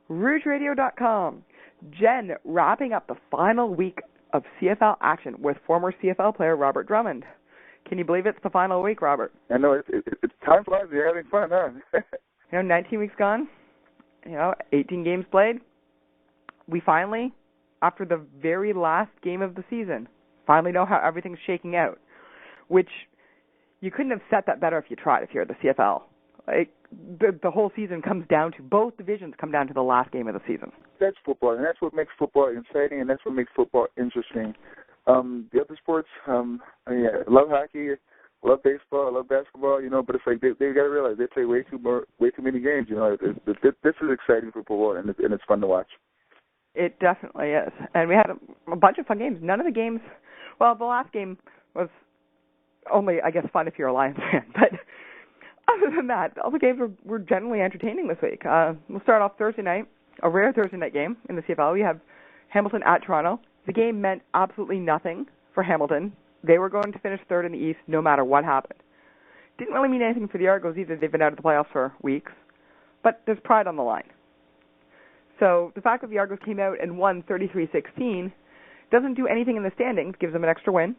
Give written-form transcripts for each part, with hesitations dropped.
RougeRadio.com. Jenn wrapping up the final week of CFL action with former CFL player Robert Drummond. Can you believe it's the final week, Robert? I know, it's time flies. You're having fun, huh? 19 weeks gone, 18 games played. We finally, after the very last game of the season, finally know how everything's shaking out, which you couldn't have set that better if you tried, if you're the CFL. Like, the whole season comes down to, both divisions come down to the last game of the season. That's football, and that's what makes football exciting, and that's what makes football interesting. The other sports, I love hockey, I love baseball, I love basketball, but it's like they got to realize they play way too many games. This is exciting for football, and it's fun to watch. It definitely is, and we had a bunch of fun games. None of the games, well, the last game was only, I guess, fun if you're a Lions fan, but other than that, all the games were generally entertaining this week. We'll start off Thursday night, a rare Thursday night game in the CFL. We have Hamilton at Toronto. The game meant absolutely nothing for Hamilton. They were going to finish third in the East no matter what happened. Didn't really mean anything for the Argos either. They've been out of the playoffs for weeks. But there's pride on the line. So the fact that the Argos came out and won 33-16 doesn't do anything in the standings, gives them an extra win.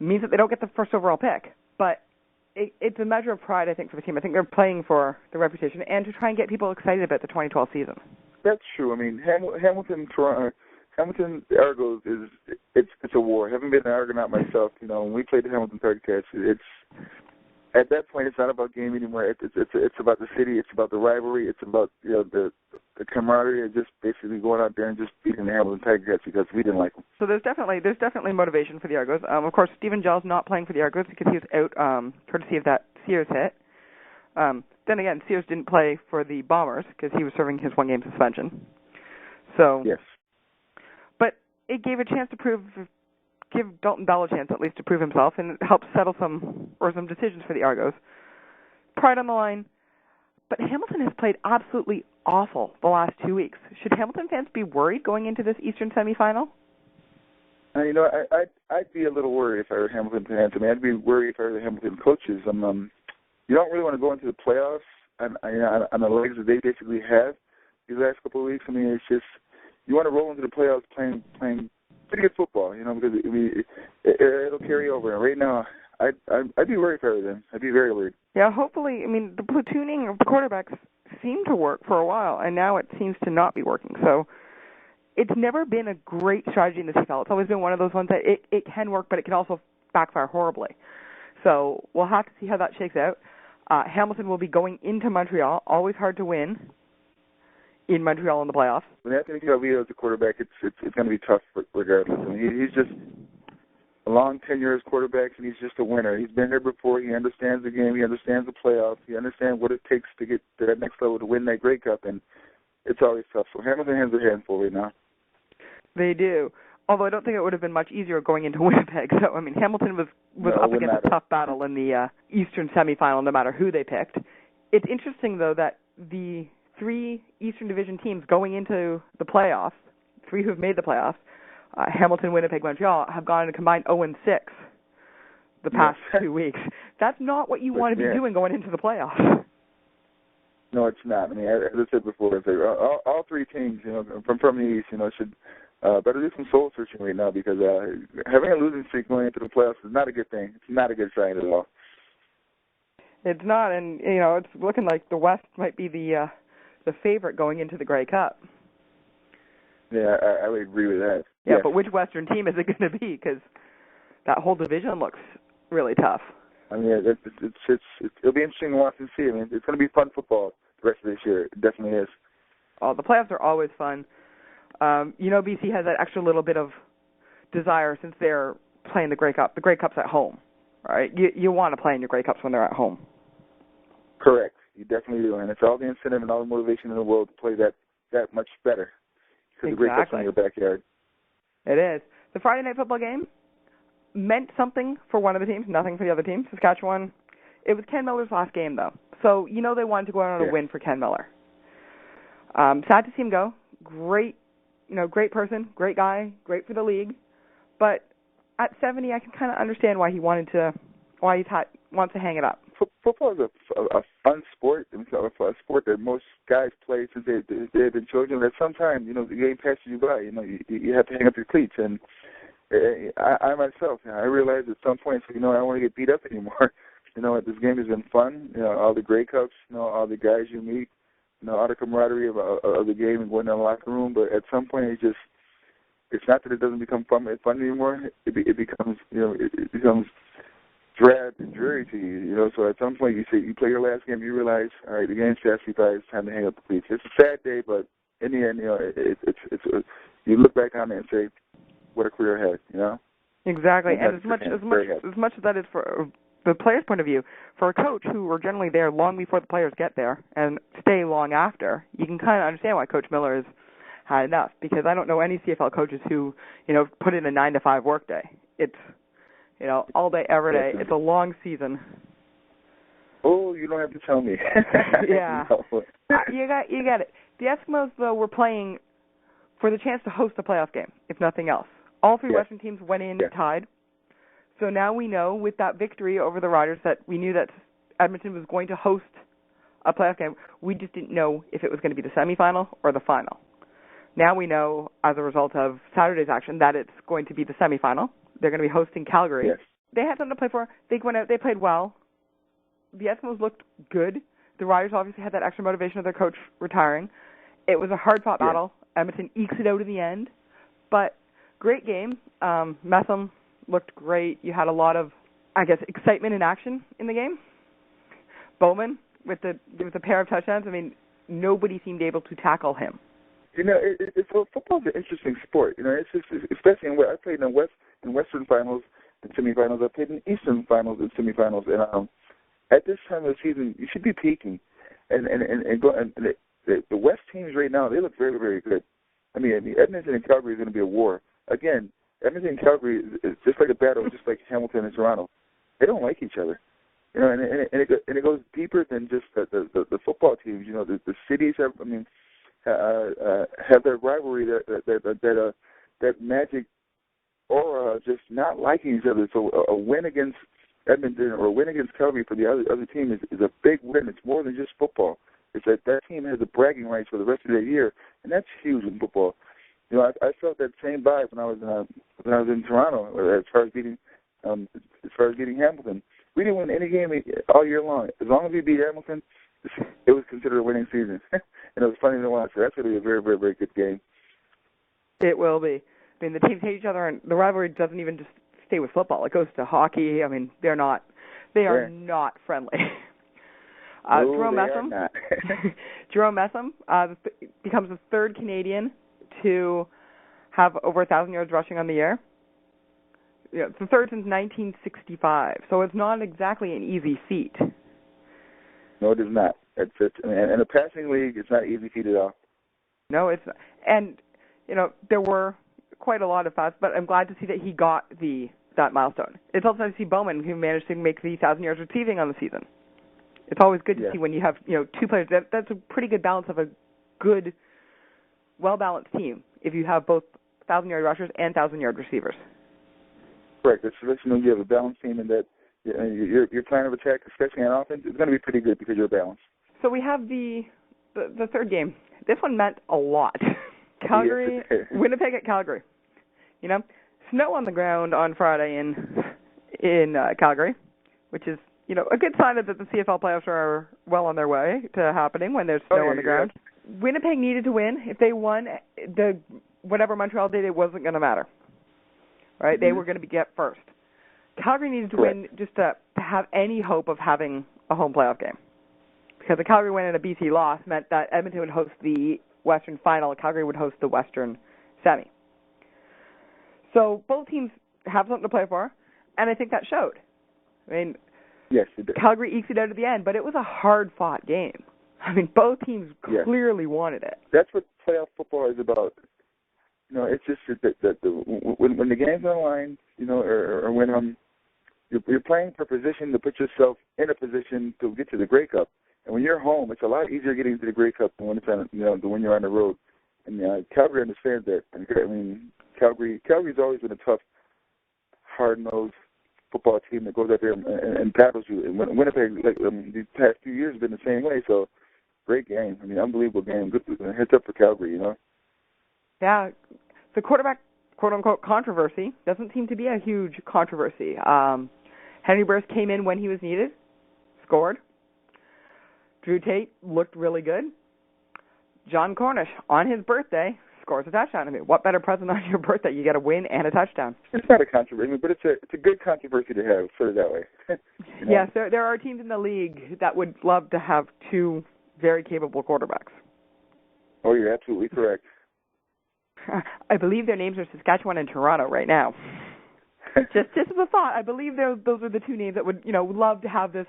Means that they don't get the first overall pick. But it's a measure of pride, I think, for the team. I think they're playing for the reputation and to try and get people excited about the 2012 season. That's true. I mean, Hamilton Argos it's a war. I haven't been an Argonaut myself. When we played the Hamilton Tiger Cats, it's at that point it's not about game anymore. It's about the city. It's about the rivalry. It's about the camaraderie of just basically going out there and just beating the Hamilton Tiger Cats because we didn't like them. So there's definitely motivation for the Argos. Of course, Stephen Gell's not playing for the Argos because he was out courtesy of that Sears hit. Then again, Sears didn't play for the Bombers because he was serving his one-game suspension. So yes. But it gave give Dalton Bell a chance at least to prove himself, and it helped settle some decisions for the Argos. Pride on the line. But Hamilton has played absolutely awful the last 2 weeks. Should Hamilton fans be worried going into this Eastern semifinal? I'd be a little worried if I were Hamilton fans. I'd be worried if I were the Hamilton coaches. You don't really want to go into the playoffs on the legs that they basically have these last couple of weeks. It's just you want to roll into the playoffs playing pretty good football, because it'll carry over. And right now, I'd be worried for them. I'd be very worried. Yeah, hopefully. The platooning of the quarterbacks seemed to work for a while, and now it seems to not be working. So it's never been a great strategy in the CFL. It's always been one of those ones that it can work, but it can also backfire horribly. So we'll have to see how that shakes out. Hamilton will be going into Montreal. Always hard to win in Montreal in the playoffs. When Anthony Calvillo is the quarterback, it's going to be tough regardless. He's just a long tenure as quarterback, and he's just a winner. He's been here before. He understands the game. He understands the playoffs. He understands what it takes to get to that next level to win that Grey Cup, and it's always tough. So Hamilton has their handful right now. They do. Although I don't think it would have been much easier going into Winnipeg. So, Hamilton was up against a tough battle in the Eastern semifinal, no matter who they picked. It's interesting, though, that the 3 Eastern Division teams going into the playoffs, 3 who have made the playoffs, Hamilton, Winnipeg, Montreal, have gone a combined 0-6 the past 2 weeks. That's not what you want to be doing going into the playoffs. No, it's not. As I said before, all 3 teams, from the East, should better do some soul searching right now because having a losing streak going into the playoffs is not a good thing. It's not a good sign at all. It's not, and it's looking like the West might be the favorite going into the Grey Cup. Yeah, I would agree with that. Yeah, but which Western team is it going to be? Because that whole division looks really tough. It'll be interesting to watch and see. It's going to be fun football the rest of this year. It definitely is. Oh, the playoffs are always fun. BC has that extra little bit of desire since they're playing the Grey Cup. The Grey Cup's at home, right? You want to play in your Grey Cups when they're at home. Correct. You definitely do. And it's all the incentive and all the motivation in the world to play that much better. Because the Grey Cup's in your backyard. It is. The Friday night football game meant something for one of the teams, nothing for the other team. Saskatchewan, it was Ken Miller's last game, though. So, they wanted to go out on a win for Ken Miller. Sad to see him go. Great person, great guy, great for the league. But at 70, I can kind of understand why he wants to hang it up football is a fun sport. It's a sport that most guys play since they've been children. At some time, the game passes you by. You have to hang up your cleats. And I myself, I realized at some point, I don't want to get beat up anymore. This game has been fun. All the Grey Cups, all the guys you meet, all the camaraderie of the game and going in the locker room. But at some point, it's not that it doesn't become fun anymore. It becomes, it becomes drab and dreary to you. So at some point, you play your last game, you realize, all right, the game's passed you by. It's time to hang up the cleats. It's a sad day, but in the end, it's you look back on it and say, what a career ahead, Exactly, and as much as that is for the player's point of view, for a coach who are generally there long before the players get there and stay long after, you can kind of understand why Coach Miller has had enough, because I don't know any CFL coaches who, put in a 9-to-5 workday. It's, all day, every day. It's a long season. Oh, you don't have to tell me. Yeah. You got it. The Eskimos, though, were playing for the chance to host a playoff game, if nothing else. All three Western teams went in tied. So now we know with that victory over the Riders that we knew that Edmonton was going to host a playoff game. We just didn't know if it was going to be the semifinal or the final. Now we know, as a result of Saturday's action, that it's going to be the semifinal. They're going to be hosting Calgary. Yes. They had something to play for. They went out. They played well. The Eskimos looked good. The Riders obviously had that extra motivation of their coach retiring. It was a hard-fought battle. Edmonton ekes it out in the end. But great game. Messam looked great. You had a lot of, excitement and action in the game. Bowman with the pair of touchdowns. Nobody seemed able to tackle him. Football's an interesting sport. It's just, especially I played in Western finals and semifinals. I played in Eastern finals and semifinals. And at this time of the season, you should be peaking. And the West teams right now, they look very, very good. Edmonton and Calgary is going to be a war. Again, Edmonton and Calgary is just like a battle, just like Hamilton and Toronto. They don't like each other. And it goes deeper than just the football teams. The cities have their rivalry, that magic aura of just not liking each other. So a win against Edmonton or a win against Calgary for the other team is a big win. It's more than just football. It's that team has the bragging rights for the rest of the year, and that's huge in football. I felt that same vibe when I was in Toronto as far as beating Hamilton. We didn't win any game all year long. As long as we beat Hamilton, it was considered a winning season, and it was funny to watch. So that's going to be a very, very, very good game. It will be. The teams hate each other, and the rivalry doesn't even just stay with football. It goes to hockey. They are not friendly. Jerome Messam becomes the third Canadian to have over 1,000 yards rushing on the year. It's the third since 1965, so it's not exactly an easy feat. No, it is not. And in a passing league, it's not an easy feat at all. No, it's not. And, there were quite a lot of fouls, but I'm glad to see that he got that milestone. It's also nice to see Bowman, who managed to make the 1,000 yards receiving on the season. It's always good to see when you have, two players. That's a pretty good balance of a good, well-balanced team if you have both 1,000-yard rushers and 1,000-yard receivers. Correct. It's you have a balanced team and that your plan of attack, especially on offense, is going to be pretty good because you're balanced. So we have the third game. This one meant a lot. Calgary, Winnipeg at Calgary. Snow on the ground on Friday in Calgary, which is a good sign that the CFL playoffs are well on their way to happening when there's snow on the ground. Winnipeg needed to win. If they won, whatever Montreal did, it wasn't going to matter. Right? Mm-hmm. They were going to get first. Calgary needed to win just to have any hope of having a home playoff game. Because the Calgary win and a BC loss meant that Edmonton would host the Western final, Calgary would host the Western semi. So both teams have something to play for, and I think that showed. Yes, it did. Calgary eked it out at the end, but it was a hard-fought game. Both teams clearly wanted it. That's what playoff football is about. It's just that when the game's on the line, or when you're playing for position to put yourself in a position to get to the Grey Cup. And when you're home, it's a lot easier getting to the Grey Cup than when it's on, than when you're on the road. And Calgary understands that. Calgary's always been a tough, hard-nosed football team that goes out there and battles you. And Winnipeg, like these past few years, have been the same way. So great game. I mean, unbelievable game. Good heads up for Calgary, you know. Yeah, the quarterback quote-unquote controversy doesn't seem to be a huge controversy. Henry Burris came in when he was needed, scored. Drew Tate looked really good. John Cornish, on his birthday, scores a touchdown. I mean, what better present on your birthday? You get a win and a touchdown. It's not a controversy, but it's a good controversy to have, put it that way. You know? Yes, there are teams in the league that would love to have two very capable quarterbacks. Oh, you're absolutely correct. I believe their names are Saskatchewan and Toronto right now. just as a thought, I believe those are the two names that would love to have this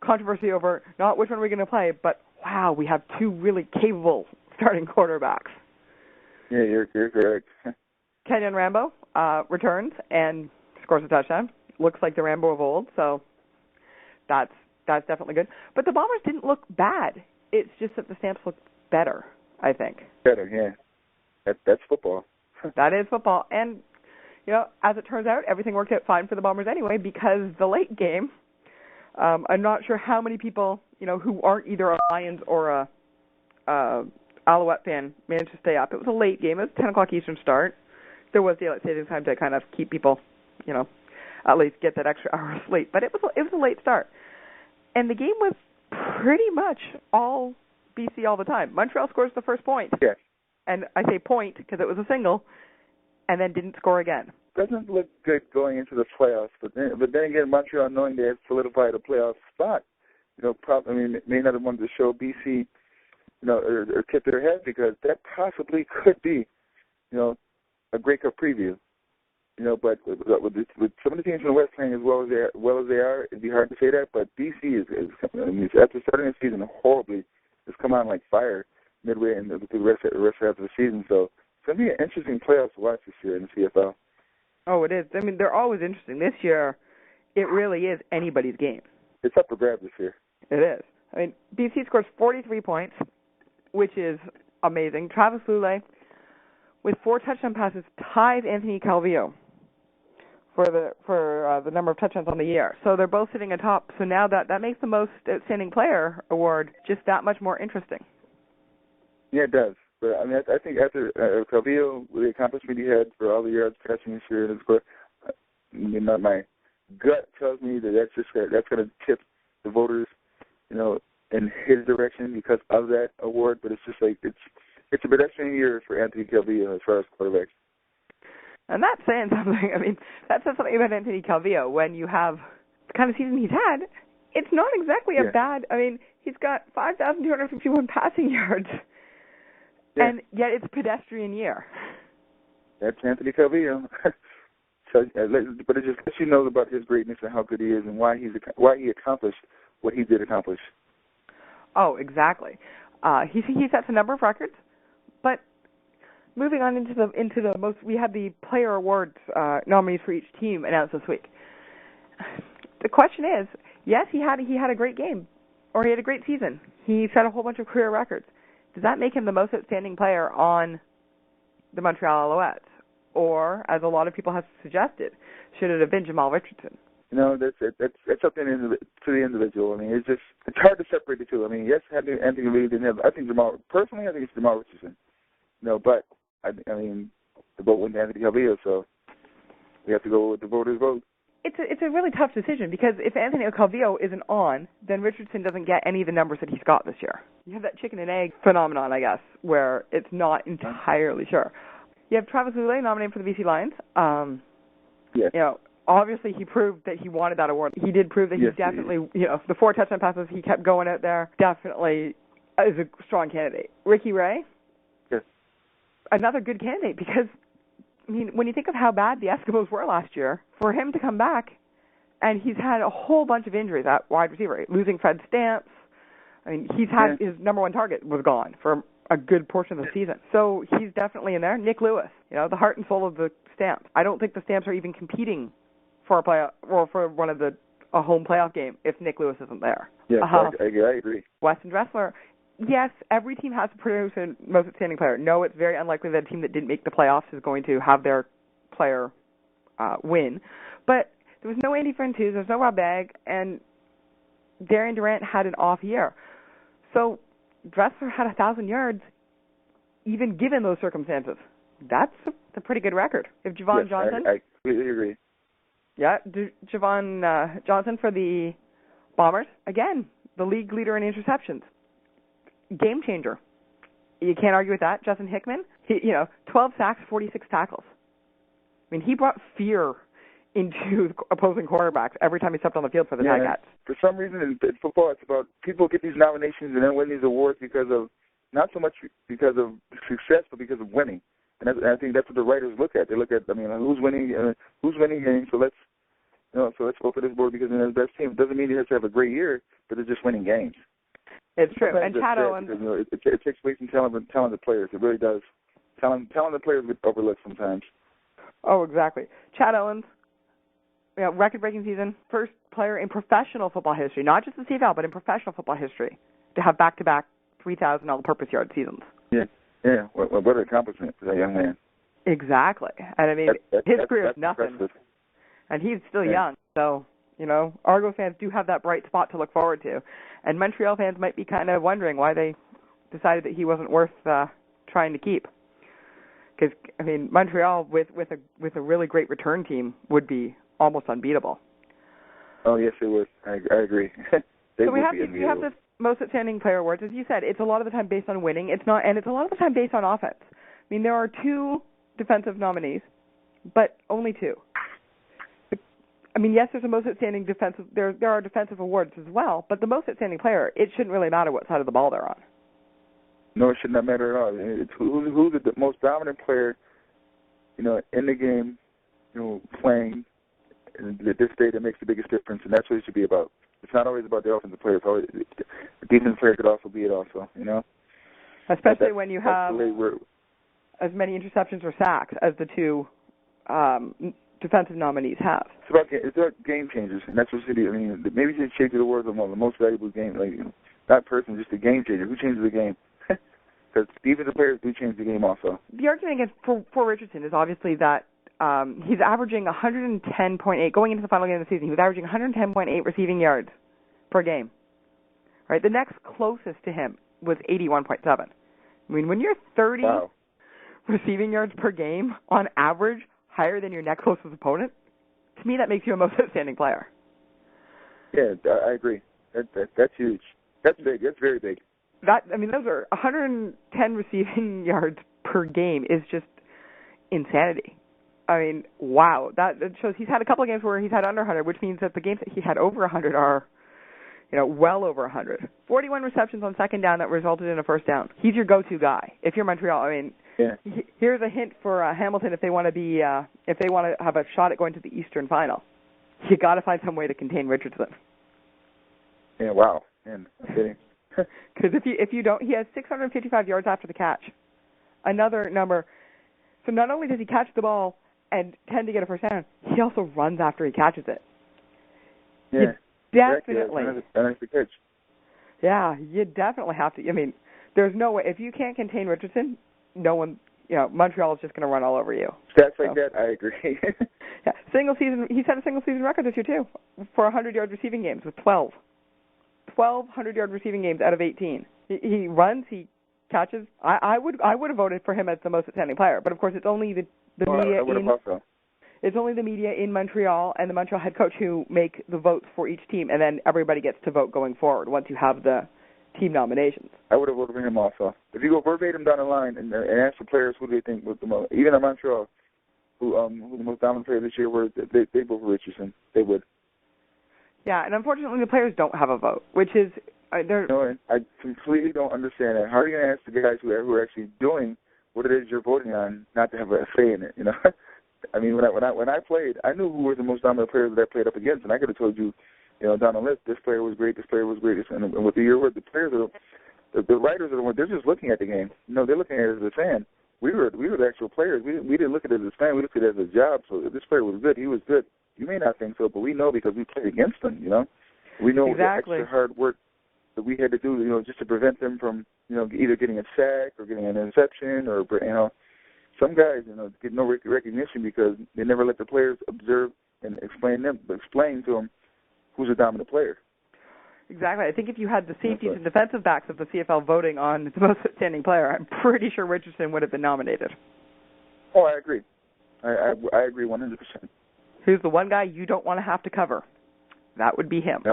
controversy over not which one we're going to play, but wow, we have two really capable starting quarterbacks. Yeah, you're correct. Kenyon Rambo returns and scores a touchdown. Looks like the Rambo of old, so that's definitely good. But the Bombers didn't look bad. It's just that the Stamps looked better, I think. Better, yeah. That's football. That is football. And, as it turns out, everything worked out fine for the Bombers anyway, because the late game, I'm not sure how many people, who aren't either a Lions or a Alouette fan managed to stay up. It was a late game. It was 10 o'clock Eastern start. There was daylight savings time to kind of keep people, at least get that extra hour of sleep. But it was a late start. And the game was pretty much all BC all the time. Montreal scores the first point. Yes. And I say point because it was a single, and then didn't score again. Doesn't look good going into the playoffs, but then again, Montreal, knowing they have solidified a playoff spot, may not have wanted to show BC, or tip their head, because that possibly could be, a Grey Cup preview. But with some of the teams in the West playing as well as they are, it'd be hard to say that. But BC is after starting the season horribly, has come on like fire midway and the rest of the season. So it's going to be an interesting playoffs to watch this year in the CFL. Oh, it is. I mean, they're always interesting. This year, it really is anybody's game. It's up for grabs this year. It is. I mean, BC scores 43 points, which is amazing. Travis Lulay, with 4 touchdown passes, ties Anthony Calvillo for the number of touchdowns on the year. So they're both sitting atop. So now that makes the most outstanding player award just that much more interesting. Yeah, it does. But I think after Calvillo, the accomplishment he had for all the yards passing this year, my gut tells me that that's going to tip the voters, in his direction because of that award. But it's just like it's a pedestrian year for Anthony Calvillo as far as quarterbacks. And that's saying something. I mean, that says something about Anthony Calvillo. When you have the kind of season he's had, it's not exactly a bad. I mean, he's got 5,251 passing yards. Yeah. And yet it's a pedestrian year. That's Anthony Calvillo. But it just lets you know about his greatness and how good he is and why he accomplished what he did accomplish. Oh, exactly. He sets a number of records. But moving on into the most, we had the player awards nominees for each team announced this week. The question is, yes, he had a great game, or he had a great season. He set a whole bunch of career records. Does that make him the most outstanding player on the Montreal Alouettes? Or, as a lot of people have suggested, should it have been Jamal Richardson? That's up to the individual. I mean, it's hard to separate the two. I mean, yes, Anthony Lee didn't have. I think it's Jamal Richardson. But I mean, the vote went to Anthony Calvillo, so we have to go with the voters' vote. It's a really tough decision because if Anthony Calvillo isn't on, then Richardson doesn't get any of the numbers that he's got this year. You have that chicken and egg phenomenon, I guess, where it's not entirely sure. You have Travis Lulay nominated for the BC Lions. Yes. Obviously he proved that he wanted that award. He did prove that he definitely, the 4 touchdown passes he kept going out there, definitely is a strong candidate. Ricky Ray? Yes. Another good candidate because, I mean, when you think of how bad the Eskimos were last year, for him to come back, and he's had a whole bunch of injuries at wide receiver, losing Fred Stamps. I mean, he's had his number one target was gone for a good portion of the season. So he's definitely in there. Nick Lewis, the heart and soul of the Stamps. I don't think the Stamps are even competing for a playoff or for a home playoff game if Nick Lewis isn't there. Yeah, I agree. Weston Dressler. Yes, every team has to produce a most outstanding player. No, it's very unlikely that a team that didn't make the playoffs is going to have their player win. But There was no Andy Francouz, there was no Rob Bagg, and Darian Durant had an off year. So Dressler had 1,000 yards, even given those circumstances. That's a pretty good record. If Javon Johnson... I completely agree. Yeah, Javon Johnson for the Bombers. Again, the league leader in interceptions. Game changer. You can't argue with that. Justin Hickman, 12 sacks, 46 tackles. I mean, he brought fear into opposing quarterbacks every time he stepped on the field for the Ticats. For some reason in football, it's about people get these nominations and then win these awards because of, not so much because of success, but because of winning. And I think that's what the writers look at. They look at, who's winning games. So let's vote for this board because they're the best team. It doesn't mean you have to have a great year, but they're just winning games. It's true. And Chad Owens, because, it takes away from talented players. It really does. Talented players get overlooked sometimes. Oh, exactly. Chad Owens, record-breaking season, first player in professional football history, not just the CFL, but in professional football history, to have back-to-back 3,000 all-purpose yard seasons. Yeah. What an accomplishment for that young man. Exactly. And his career is nothing. Impressive. And he's still young, so Argo fans do have that bright spot to look forward to. And Montreal fans might be kind of wondering why they decided that he wasn't worth trying to keep. Because, Montreal with a really great return team would be almost unbeatable. Oh, yes, it would. I agree. So we have the most outstanding player awards. As you said, it's a lot of the time based on winning. It's a lot of the time based on offense. There are 2 defensive nominees, but only 2. Yes, there's a most outstanding defensive. There are defensive awards as well, but the most outstanding player, it shouldn't really matter what side of the ball they're on. No, it should not matter at all. It's who's the most dominant player, in the game, playing at this stage that makes the biggest difference, and that's what it should be about. It's not always about the offensive players. The defensive player could also be it also, Especially when you have as many interceptions or sacks as the 2 defensive nominees have. It's about game changers, and that's what it should be. Maybe you should change the awards on the most valuable game, not person, just a game changer. Who changes the game? Because defensive players do change the game also. The argument against for Richardson is obviously that he's averaging 110.8 going into the final game of the season. He was averaging 110.8 receiving yards per game. Right. The next closest to him was 81.7. When you're 30 receiving yards per game on average, higher than your next closest opponent, to me that makes you a most outstanding player. Yeah, I agree. That's huge. That's big. That's very big. Those are 110 receiving yards per game is just insanity. Wow. That shows he's had a couple of games where he's had under 100, which means that the games that he had over 100 are, well over 100. 41 receptions on second down that resulted in a first down. He's your go-to guy. If you're Montreal, here's a hint for Hamilton if they want to have a shot at going to the Eastern Final. You got to find some way to contain Richardson. Yeah, wow. Man, I'm kidding. Because if you don't, he has 655 yards after the catch. Another number. So not only does he catch the ball and tend to get a first down, he also runs after he catches it. Yeah, definitely. That's the catch. Yeah, you definitely have to. There's no way if you can't contain Richardson, no one. Montreal is just going to run all over you. Stats like that, I agree. Yeah, single season. He set a single season record this year too for 100-yard receiving games with 12 100-yard receiving games out of 18. He runs, he catches. I would have voted for him as the most outstanding player, but of course it's only the media. It's only the media in Montreal and the Montreal head coach who make the votes for each team, and then everybody gets to vote going forward once you have the team nominations. I would have voted for him also. If you go verbatim down the line and ask the players who they think was the most, even in Montreal, who the most dominant player this year were, they vote for Richardson. They would. Yeah, and unfortunately the players don't have a vote, which is I completely don't understand that. How are you going to ask the guys who are actually doing what it is you're voting on not to have a say in it? When I played, I knew who were the most dominant players that I played up against, and I could have told you, down the list, this player was great, this player was great, and with the year, the players are the writers are the ones. They're just looking at the game. They're looking at it as a fan. We were the actual players. We didn't look at it as a fan. We looked at it as a job. So if this player was good, he was good. You may not think so, but we know because we played against them. We know exactly the extra hard work that we had to do, just to prevent them from, either getting a sack or getting an interception or, some guys, get no recognition because they never let the players observe and explain to them who's a dominant player. Exactly. I think if you had the safeties and defensive backs of the CFL voting on the most outstanding player, I'm pretty sure Richardson would have been nominated. Oh, I agree. I agree 100%. Who's the one guy you don't want to have to cover? That would be him.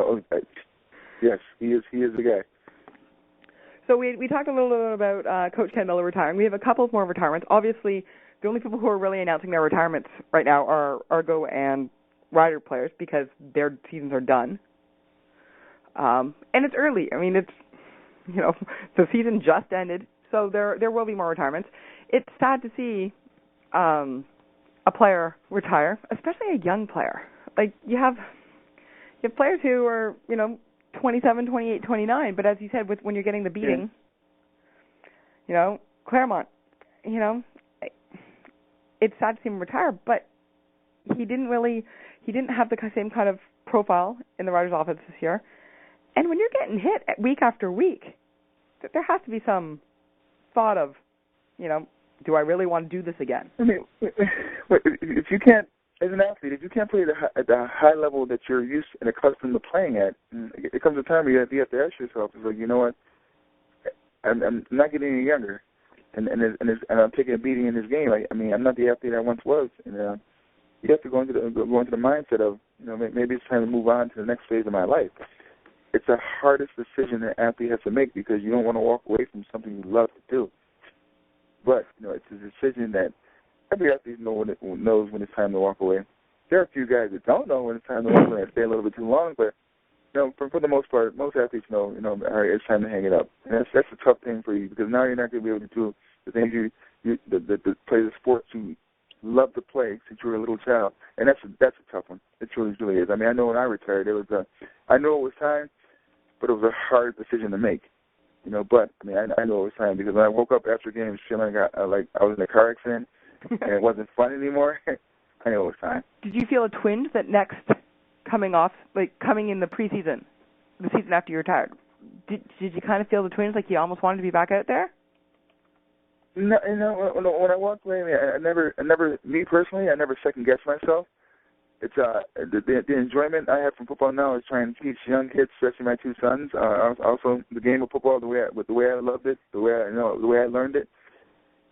Yes, he is the guy. So we talked a little bit about Coach Ken Miller retiring. We have a couple more retirements. Obviously, the only people who are really announcing their retirements right now are Argo and Rider players because their seasons are done. And it's early. I mean, it's, the season just ended, so there will be more retirements. It's sad to see a player retire, especially a young player. Like, you have players who are, 27, 28, 29, but as you said, when you're getting the beating, Claremont, it's sad to see him retire, but he didn't have the same kind of profile in the Riders' offense this year. And when you're getting hit week after week, there has to be some thought of, do I really want to do this again? I mean, if you can't, as an athlete, if you can't play at the high level that you're used and accustomed to playing at, it comes a time where you have to ask yourself, it's like, you know what, I'm not getting any younger, and I'm taking a beating in this game. I'm not the athlete I once was, and you have to go into the mindset of, maybe it's time to move on to the next phase of my life. It's the hardest decision an athlete has to make because you don't want to walk away from something you love to do. But, it's a decision that every athlete knows when it's time to walk away. There are a few guys that don't know when it's time to walk away and stay a little bit too long, but, for the most part, most athletes know, all right, it's time to hang it up. And that's a tough thing for you because now you're not going to be able to do the things play the sports you love to play since you were a little child. And that's a tough one. It truly is. I mean, I know when I retired, I know it was time, but it was a hard decision to make. But I mean, I know it was time because when I woke up after games feeling like I was in a car accident and it wasn't fun anymore, I knew it was time. Did you feel a twinge that next coming in the preseason, the season after you retired? Did you kind of feel the twinge like you almost wanted to be back out there? No, when I walked away, I never, me personally, I never second guessed myself. It's the enjoyment I have from football now is trying to teach young kids, especially my two sons. Also, the game of football, the way I loved it, the way I learned it,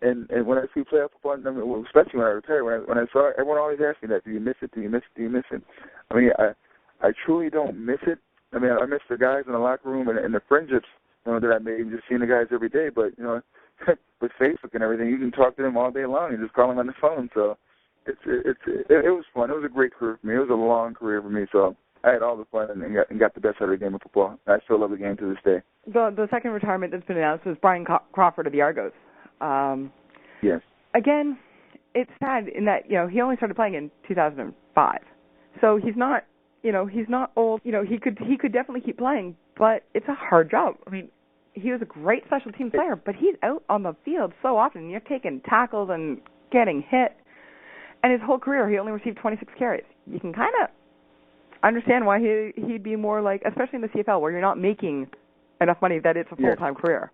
and when I see playoff football, especially when I retired, when I saw it, everyone always asked me that: Do you miss it? Do you miss it? Do you miss it? I mean, I truly don't miss it. I mean, I miss the guys in the locker room and the friendships that I made, just seeing the guys every day. But with Facebook and everything, you can talk to them all day long and just call them on the phone. So. It was fun. It was a great career for me. It was a long career for me, so I had all the fun and got the best out of the game of football. I still love the game to this day. The second retirement that's been announced was Brian Crawford of the Argos. Yes. Again, it's sad in that he only started playing in 2005, so he's not old. He could definitely keep playing, but it's a hard job. I mean, he was a great special teams player, but he's out on the field so often. You're taking tackles and getting hit. And his whole career, he only received 26 carries. You can kind of understand why he'd be more like, especially in the CFL, where you're not making enough money that it's a full-time career.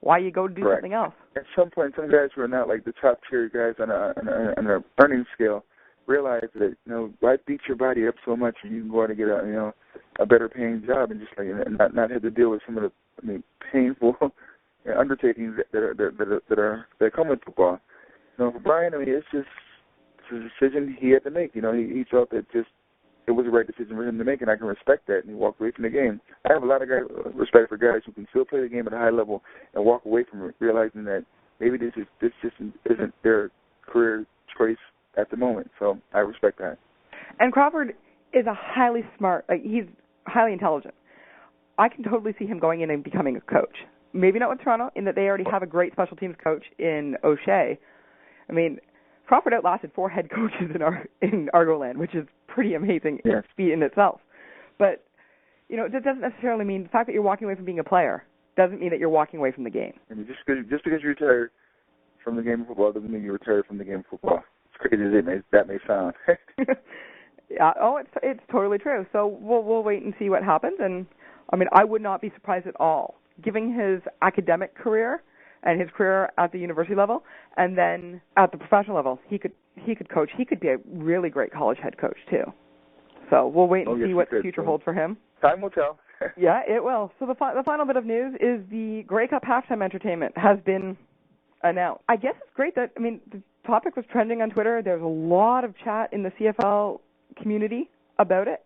Why you go to do something else? At some point, some guys who are not like the top-tier guys on a earning scale realize that, why beat your body up so much when you can go out and get a better-paying job and just not have to deal with some of the painful undertakings that come with football. For Brian, it's a decision he had to make. He felt that it was the right decision for him to make, and I can respect that, and he walked away from the game. I have a lot of respect for guys who can still play the game at a high level and walk away from it, realizing that maybe this just isn't their career choice at the moment. So I respect that. And Crawford is a highly smart, he's highly intelligent. I can totally see him going in and becoming a coach. Maybe not with Toronto, in that they already have a great special teams coach in O'Shea. I mean, Crawford outlasted 4 head coaches in Argoland, which is pretty amazing feat in itself. But, that doesn't necessarily mean the fact that you're walking away from being a player doesn't mean that you're walking away from the game. I mean, just because you retire from the game of football doesn't mean you retire from the game of football. As crazy as that may sound. Yeah. Oh, it's totally true. So we'll wait and see what happens. And I mean, I would not be surprised at all, given his academic career and his career at the university level, and then at the professional level, he could coach. He could be a really great college head coach too. So we'll wait and see what the future holds for him. Time will tell. Yeah, it will. So the final bit of news is the Grey Cup halftime entertainment has been announced. I guess it's great that, the topic was trending on Twitter. There's a lot of chat in the CFL community about it.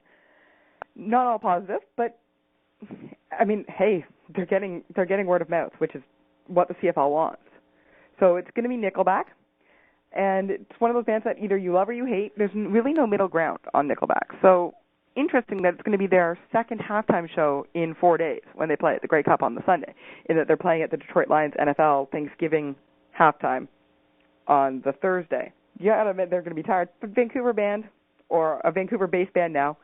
Not all positive, but hey, they're getting word of mouth, which is what the CFL wants. So it's going to be Nickelback, and it's one of those bands that either you love or you hate. There's really no middle ground on Nickelback. So interesting that it's going to be their second halftime show in 4 days when they play at the Grey Cup on the Sunday, in that they're playing at the Detroit Lions NFL Thanksgiving halftime on the Thursday. You got to admit they're going to be tired. But Vancouver band, or a Vancouver-based band now,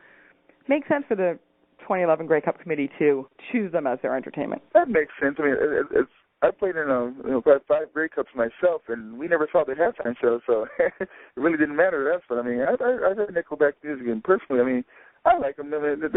makes sense for the 2011 Grey Cup committee to choose them as their entertainment. That makes sense. I played in 5 Grey Cups myself, and we never saw the halftime show, so it really didn't matter to us. But I've heard Nickelback music, and personally, I like them. They're a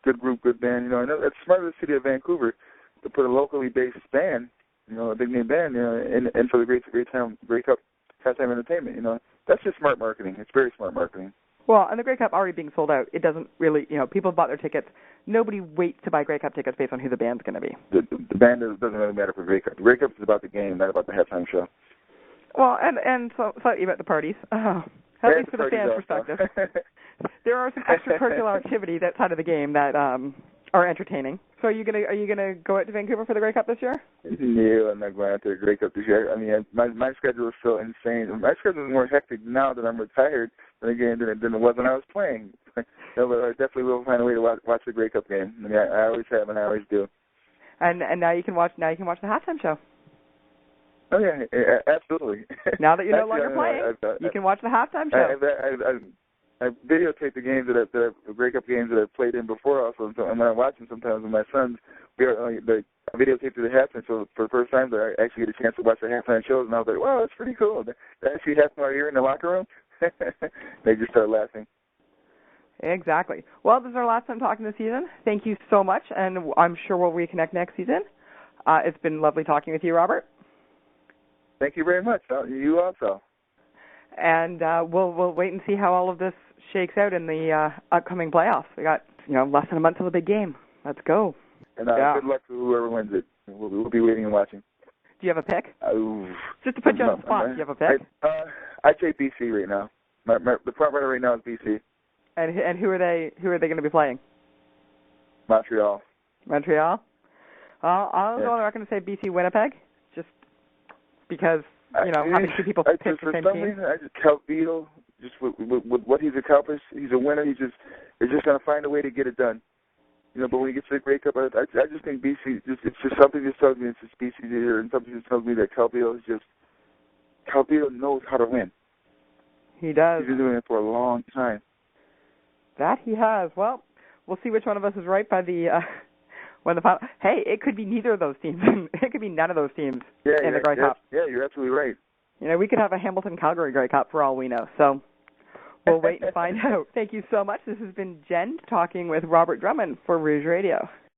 good group, good band. I know it's smart of the city of Vancouver to put a locally based band, a big name band, and for the Grey Cup halftime entertainment. That's just smart marketing. It's very smart marketing. Well, and the Grey Cup already being sold out, it doesn't really, people have bought their tickets. Nobody waits to buy Grey Cup tickets based on who the band's going to be. The band doesn't really matter for Grey Cup. The Grey Cup is about the game, not about the halftime show. Well, and slightly about the parties, at least for the fans' perspective. There are some extracurricular activities outside of the game that are entertaining. So are you gonna go out to Vancouver for the Grey Cup this year? No, I'm not going out to the Grey Cup this year. My schedule is still insane. My schedule is more hectic now that I'm retired than it was when I was playing. No, but I definitely will find a way to watch the Grey Cup game. I always have and I always do. And now you can watch the halftime show. Oh yeah, absolutely. Now that you're no longer playing, you can watch the halftime show. I videotape the games the Grey Cup games that I've played in before also, and when I watch them sometimes with my sons, I videotape the halftime show for the first time. I actually get a chance to watch the halftime shows, and I was like, wow, that's pretty cool. They actually have them out here in the locker room. They just start laughing. Exactly. Well, this is our last time talking this season. Thank you so much, and I'm sure we'll reconnect next season. It's been lovely talking with you, Robert. Thank you very much. You also. And we'll wait and see how all of this shakes out in the upcoming playoffs. We got less than a month till the big game. Let's go. And good luck to whoever wins it. We'll be waiting and watching. Do you have a pick? Just to put you on the spot, do you have a pick? I'd say BC right now. The front runner right now is BC. And who are they going to be playing? Montreal. Montreal? I'll go on the record and say BC Winnipeg, just because having two people pick the same team. Cal Beal, just with what he's accomplished, he's a winner. He's just going to find a way to get it done. But when he gets to the Grey Cup, I just think BC. It's just something that tells me it's just BC here, and something that tells me that Cal Beal knows how to win. He does. He's been doing it for a long time. That he has. Well, we'll see which one of us is right by the when the final. Hey, it could be neither of those teams. It could be none of those teams in the Grey Cup. Yeah, you're absolutely right. We could have a Hamilton-Calgary Grey Cup for all we know. So we'll wait and find out. Thank you so much. This has been Jenn talking with Robert Drummond for Rouge Radio.